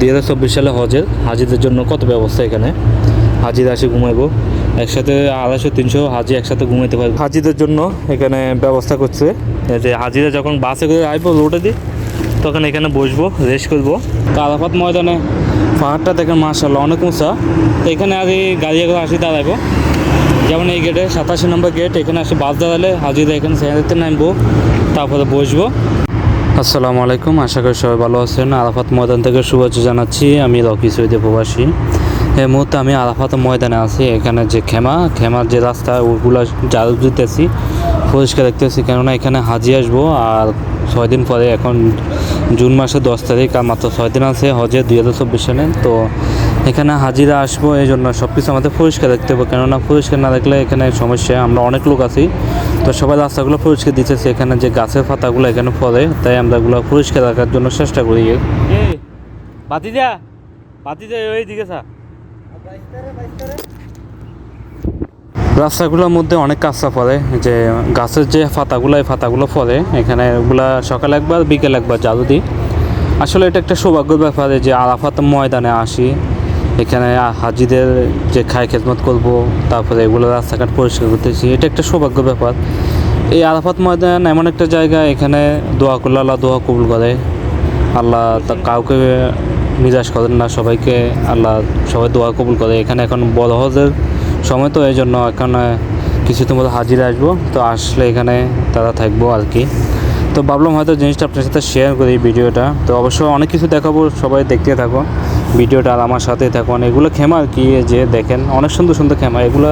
2024 সালে হজের হাজিদের জন্য কত ব্যবস্থা এখানে। হাজিরা আসে ঘুমাইবো একসাথে, 250-300 হাজি একসাথে ঘুমাইতে পারবে। হাজিদের জন্য এখানে ব্যবস্থা করছে যে হাজিরা যখন বাসে করে আসবো রোডে দিই তখন এখানে বসবো, রেস্ট করবো। তো আরাফাত ময়দানে পাহাড়টা দেখেন মাশাআল্লাহ অনেক উঁচা। তো এখানে আগে গাড়ি করে আসি দাঁড়াইবো, যেমন এই গেটে 87 নম্বর গেট, এখানে আসে বাস দাঁড়ালে হাজিরা এখানে সেখানে নামবো, তারপরে বসবো। আসসালামু আলাইকুম, আশা করি সবাই ভালো আছেন। আরাফাত ময়দান থেকে শুভেচ্ছা জানাচ্ছি, আমি রকি সৈয়দ প্রবাসী। এই মুহূর্তে আমি আরাফাত ময়দানে আছি। এখানে যে খেমার যে রাস্তা ওগুলো ঝাড়ু দিতেছি, পরিষ্কার দেখতেছি, কেননা এখানে হাজি আসবো আর 6 দিন পরে, এখন জুন মাসের 10 তারিখ, আর মাত্র 6 দিন আছে হজে 2024 সালে। তো এখানে হাজিরা আসবো, এই জন্য সব কিছু আমাদের পরিষ্কার দেখতে হবে, কেননা পরিষ্কার না দেখলে এখানে সমস্যা। আমরা অনেক লোক আছি, তো সবাই রাস্তাগুলো পরিষ্কার দিতেছে। এখানে যে গাছের পাতাগুলো এখানে পড়ে, তাই আমরা এগুলো পরিষ্কার রাখার জন্য চেষ্টা করি। বাতি যা ওই দিকে রাস্তাগুলোর মধ্যে অনেক কাঁচা পড়ে, যে গাছের যে পাতাগুলো, এই পাতাগুলো পড়ে এখানে, ওগুলা সকালে একবার বিকেল একবার ঝাড়ু দিই। আসলে এটা একটা সৌভাগ্যের ব্যাপার যে আরাফাত ময়দানে আসি, এখানে হাজিদের যে খেদমত করব, তারপরে এগুলো রাস্তাঘাট পরিষ্কার করতেছি, এটা একটা সৌভাগ্য ব্যাপার। এই আরাফাত ময়দান এমন একটা জায়গা, এখানে দোয়া করলে আল্লাহ দোয়া কবুল করে। আল্লাহ কাউকে নিরাশ করেন না, সবাইকে আল্লাহ সবাই দোয়া কবুল করে। এখানে এখন বড় হজের সময়, তো এই জন্য এখানে কিছুদিন মতো হাজিরা আসবো, তো আসলে এখানে তারা থাকবো আর কি। তো ভাবলাম হয়তো জিনিসটা আপনার সাথে শেয়ার করি ভিডিওটা। তো অবশ্যই অনেক কিছু দেখাবো, সবাই দেখতে থাকো ভিডিওটা আর আমার সাথে থাকুন। এগুলো খেমা আর কি, যে দেখেন অনেক সুন্দর সুন্দর খেমা, এগুলো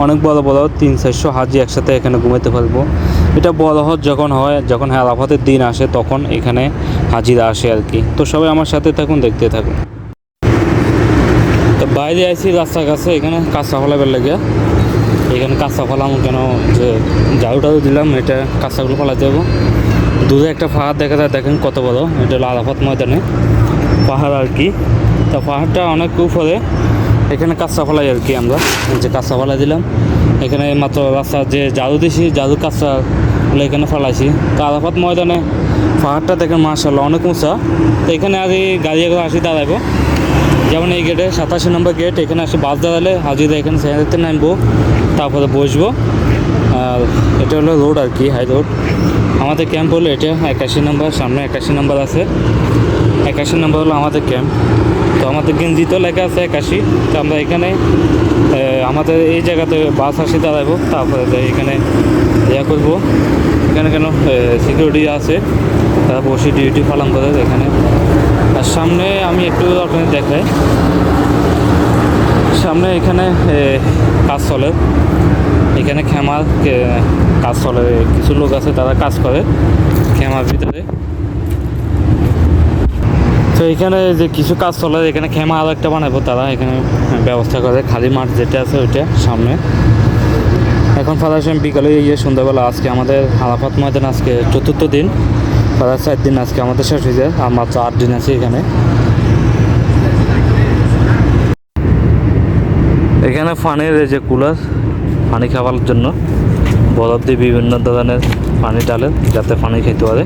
অনেক বড় বড় 300-400 হাজি একসাথে এখানে ঘুমাইতে পারবো। এটা বড় হজ যখন হয়, যখন আরাফাতের দিন আসে, তখন এখানে হাজিরা আসে আর কি। তো সবাই আমার সাথে থাকুন, দেখতে থাকুন। তো বাইরে আইসি রাস্তার কাছে, এখানে কাঁচা ফলাবার লাগে। এখানে কাঁচা ফলাম কেন, যে ঝাড়ু দিলাম, এটা কাঁচাগুলো ফলাতে যাবো। দূরে একটা পাহাড় দেখা যায়, দেখেন কত বড়, এটা হলো আরাফাত ময়দানে পাহাড় আর কি। তা পাহাড়টা অনেক উপরে, এখানে কাঁচা ফলাই আর কি। আমরা যে কাঁচা ফলাই দিলাম, এখানে মাত্র রাস্তা যে ঝাড়ু দিছি, ঝাড়ু কাঁচাগুলো এখানে ফলাইছি। তো আরাফাত ময়দানে পাহাড়টা দেখেন মাশাআল্লাহ অনেক উঁচা। তো এখানে আগে গাড়ি করে আসি দাঁড়াইবো, যেমন এই গেটে 87 নম্বর গেট, এখানে আসে বাস দাঁড়ালে হাজিরা এখানে সেখানে নামবো, তারপরে বসবো। আর এটা হলো রোড আর কি, হাই রোড। আমাদের ক্যাম্প হলো এটা 81 নম্বর, সামনে 81 নম্বর আছে, 81 নম্বর হলো আমাদের ক্যাম্প। তো আমাদের গেঞ্জিতে লেখা আছে 81। তো আমরা এখানে আমাদের এই জায়গাতে বাস আসি দাঁড়াবো, তারপরে এখানে ইয়া করবো। এখানে কেন সিকিউরিটি আছে, তারা বসে ডিউটি পালন করে এখানে। আর সামনে আমি একটু আপনাদের দেখাই, সামনে এখানে কাজ চলে, এখানে খেমার কাজ চলে, কিছু লোক আছে তারা কাজ করে খেমার ভিতরে। তো এখানে যে কিছু কাজ চলে, এখানে খেমা আরও একটা বানাবো, তারা এখানে ব্যবস্থা করে। খালি মাঠ যেটা আছে ওইটা সামনে। এখন ফাদার বিকালে সন্ধ্যাবেলা, আজকে আমাদের আরাফাত ময়দান আজকে 4র্থ দিন, প্রায় 4 দিন আজকে আমাদের শেষ হয়ে যায়, আর মাত্র 8 দিন আছে এখানে। এখানে পানির যে কুলার, পানি খাওয়ার জন্য বরফ দিয়ে বিভিন্ন ধরনের পানি ডালে, যাতে পানি খেতে পারে।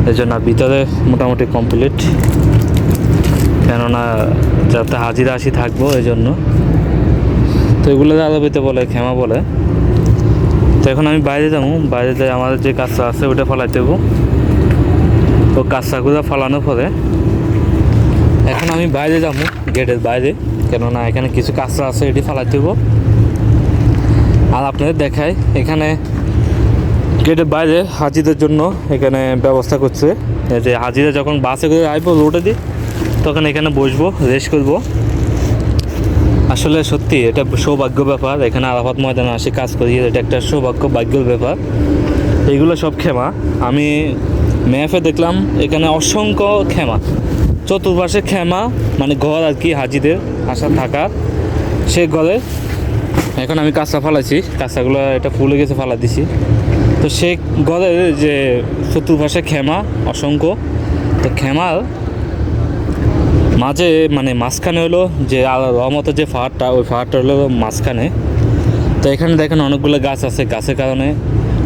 এই জন্য ভিতরে মোটামুটি কমপ্লিট, কেননা যাতে হাজিরা আসি থাকবো এই জন্য। তো এগুলো আরবিতে বলে খেমা বলে। তো এখন আমি বাইরে যাবো, বাইরে যাই আমাদের যে কাঁচা আছে ওটা ফলাইতে দেবো। তো কাঁচাগুলো ফলানোর পরে এখন আমি বাইরে যাবো, গেটের বাইরে, কেননা এখানে কিছু কাঁচা আছে এটি ফলাইতে দেবো। আর আপনাদের দেখাই, এখানে গেটের বাইরে হাজিদের জন্য এখানে ব্যবস্থা করছে, যে হাজিরা যখন বাসে করে আসবো রোডে দিই তখন এখানে বসবো, রেস্ট করবো। আসলে সত্যি এটা সৌভাগ্য ব্যাপার, এখানে আরাফাত ময়দানে আসে কাজ করি, এটা একটা ভাগ্যের ব্যাপার। এইগুলো সব খেমা, আমি ম্যাপে দেখলাম এখানে অসংখ্য খেমা, চতুর্পাশে খেমা, মানে ঘর আর কি, হাজিদের আসা থাকা সে ঘরে। এখন আমি কাঁচা ফালাইছি, কাঁচাগুলো এটা ফুলে গেছে, ফালা দিছি। তো সে ঘরের যে চতুর্পাশে খেমা অসংখ্য। তো খেমার মাঝে মানে মাঝখানে হলো যে রহমতের যে পাহাড়টা, ওই পাহাড়টা হলো মাঝখানে। তো এখানে দেখেন অনেকগুলো গাছ আছে, গাছের কারণে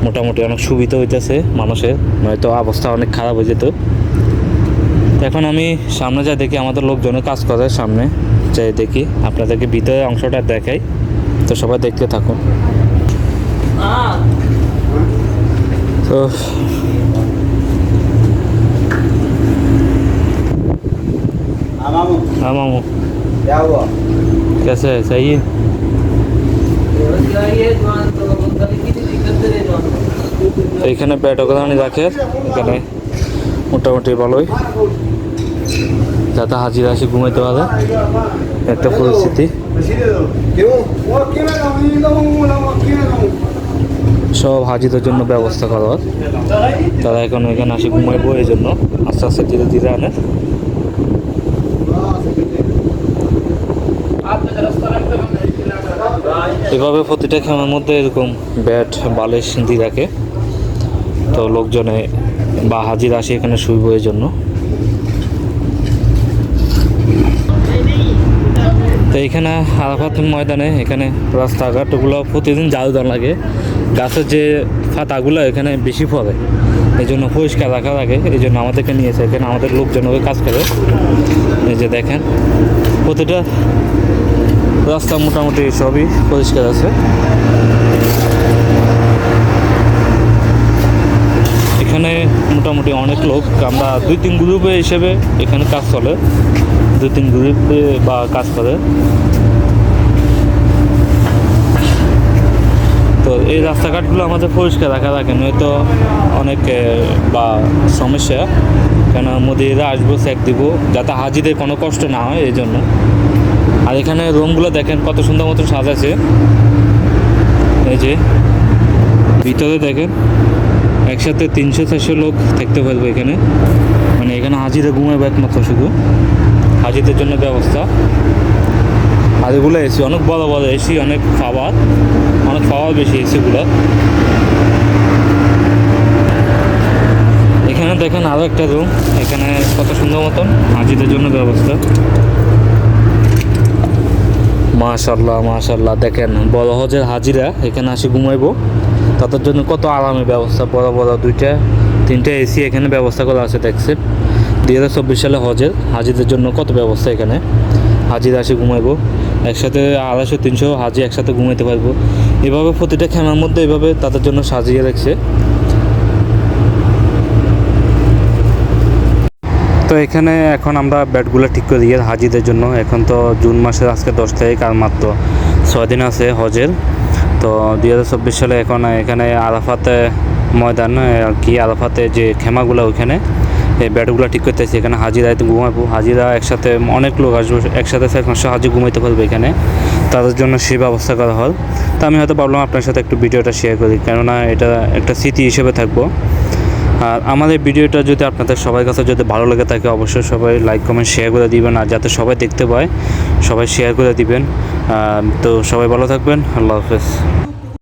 মোটামুটি অনেক সুবিধা হইতেছে মানুষের, নয়তো অবস্থা অনেক খারাপ হয়ে যেত। তো এখন আমি সামনে যা দেখি আমাদের লোকজনে কাজ করে সামনে যাই দেখি আপনাদেরকে ভিতরে অংশটা দেখাই তো সবাই দেখতে থাকুন তো हाँ मामू क्या हुआ? कैसे है सही है তো এখানে ব্যাট ওখানে রাখে এখানে মোটামুটি ভালোই যাতে হাজিরা আসি ঘুমাইতে পারে একটা পরিস্থিতি সব হাজিদের জন্য ব্যবস্থা করা হয় তারা এখন এখানে আসি ঘুমাইবো এই জন্য আস্তে আস্তে ধীরে ধীরে আনে এভাবে প্রতিটা খেমার মধ্যে এরকম ব্যাট বালিশ দিয়ে রাখে তো লোকজনে বা হাজির আসে এখানে শুইব এই জন্য তো এখানে আরাফাত ময়দানে এখানে রাস্তাঘাটগুলো প্রতিদিন ঝাড়ু দেওয়া লাগে গাছের যে পাতাগুলো এখানে বেশি পড়ে এই জন্য পরিষ্কার রাখা লাগে এই জন্য আমাদেরকে নিয়েছে এখানে আমাদের লোকজন কাজ করে এই যে দেখেন প্রতিটা রাস্তা মোটামুটি সবই পরিষ্কার আছে এখানে মোটামুটি অনেক লোক আমরা 2-3 গ্রুপে হিসেবে এখানে কাজ চলে 2-3 গ্রুপে বা কাজ করে তো এই রাস্তাঘাটগুলো আমাদের পরিষ্কার রাখা থাকে নয়তো অনেক বা সমস্যা কেন মোদিরা আসবো চেক দিব যাতে হাজিদের কোনো কষ্ট না হয় এই জন্য আর এখানে রুমগুলো দেখেন কত সুন্দর মতো সাজাছে এই যে ভিতরে দেখেন একসাথে 300-400 লোক থাকতে পারবে এখানে মানে এখানে হাজিরা ঘুমাবে একমাত্র শুধু হাজিদের জন্য ব্যবস্থা আর এগুলো এসি অনেক বড় বড় এসি অনেক পাওয়ার বেশি এসিগুলো এখানে দেখেন আরও একটা রুম এখানে কত সুন্দর মতন হাজিদের জন্য ব্যবস্থা মাশাআল্লাহ দেখেন বড় হজের হাজিরা এখানে আসি ঘুমাইবো তাদের জন্য কত আরামের ব্যবস্থা বড় 2-3টা এসি এখানে ব্যবস্থা করা আছে দেখছেন 2024 সালে হজের হাজিদের জন্য কত ব্যবস্থা এখানে হাজিরা আসি ঘুমাইবো একসাথে 250-300 হাজি একসাথে ঘুমাইতে পারবো এভাবে প্রতিটা খেমার মধ্যে এভাবে তাদের জন্য সাজিয়ে রাখছে তো এখানে এখন আমরা ব্যাটগুলো ঠিক করে দিয়ে হাজিদের জন্য এখন তো জুন মাসের আজকে 10 তারিখ আর মাত্র 6 দিন আছে হজের তো 2024 সালে এখন এখানে আরাফাতে ময়দান আর কি আরাফাতে যে খেমাগুলো ওইখানে এই ব্যাটগুলো ঠিক করতেছি এখানে হাজিরা ঘুমাবো হাজিরা একসাথে অনেক লোক আসবে একসাথে 400 হাজি ঘুমাইতে পারবে এখানে তাদের জন্য সেই ব্যবস্থা করা হয় তো আমি হয়তো ভাবলাম আপনার সাথে একটু ভিডিওটা শেয়ার করি কেননা এটা একটা স্মৃতি হিসেবে থাকবো আর আমাদের ভিডিওটা যদি আপনাদের সবার কাছে যদি ভালো লেগে থাকে অবশ্যই সবাই লাইক কমেন্ট শেয়ার করে দিবেন আর যাতে সবাই দেখতে পায় সবাই শেয়ার করে দিবেন তো সবাই ভালো থাকবেন আল্লাহ হাফেজ